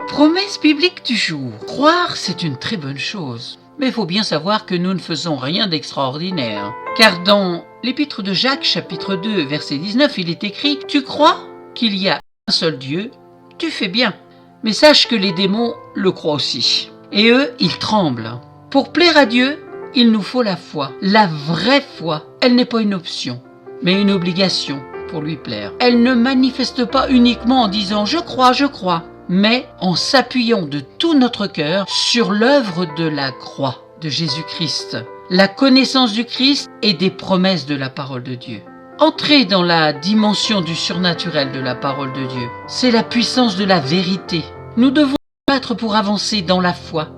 Promesse biblique du jour. Croire, c'est une très bonne chose. Mais il faut bien savoir que nous ne faisons rien d'extraordinaire. Car dans l'épître de Jacques, chapitre 2, verset 19, il est écrit « Tu crois qu'il y a un seul Dieu? Tu fais bien. Mais sache que les démons le croient aussi. Et eux, ils tremblent. Pour plaire à Dieu, il nous faut la foi. La vraie foi, elle n'est pas une option, mais une obligation pour lui plaire. Elle ne manifeste pas uniquement en disant « je crois », mais en s'appuyant de tout notre cœur sur l'œuvre de la croix de Jésus-Christ, la connaissance du Christ et des promesses de la parole de Dieu. Entrer dans la dimension du surnaturel de la parole de Dieu, c'est la puissance de la vérité. Nous devons nous battre pour avancer dans la foi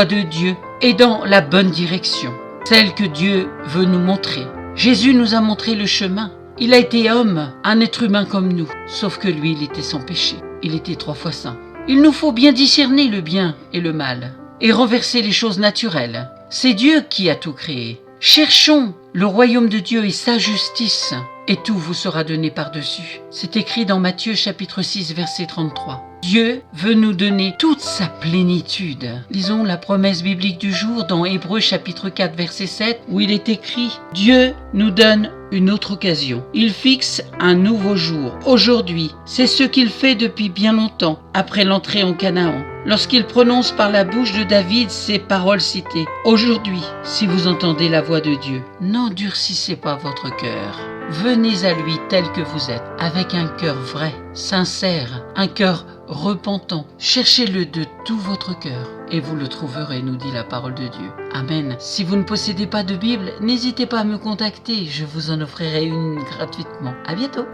de Dieu et dans la bonne direction, celle que Dieu veut nous montrer. Jésus nous a montré le chemin. Il a été homme, un être humain comme nous, sauf que lui, il était sans péché. Il était 3 fois saint. Il nous faut bien discerner le bien et le mal et renverser les choses naturelles. C'est Dieu qui a tout créé. Cherchons le royaume de Dieu et sa justice, et tout vous sera donné par-dessus. C'est écrit dans Matthieu chapitre 6 verset 33. Dieu veut nous donner toute sa plénitude. Lisons la promesse biblique du jour dans Hébreux chapitre 4 verset 7 où il est écrit « Dieu nous donne une autre occasion. Il fixe un nouveau jour. Aujourd'hui, c'est ce qu'il fait depuis bien longtemps, après l'entrée en Canaan, lorsqu'il prononce par la bouche de David ces paroles citées. Aujourd'hui, si vous entendez la voix de Dieu, n'endurcissez pas votre cœur. Venez à lui tel que vous êtes, avec un cœur vrai, sincère, un cœur repentant. Cherchez-le de tout votre cœur et vous le trouverez, nous dit la parole de Dieu. Amen. Si vous ne possédez pas de Bible, n'hésitez pas à me contacter, je vous en offrirai une gratuitement. À bientôt.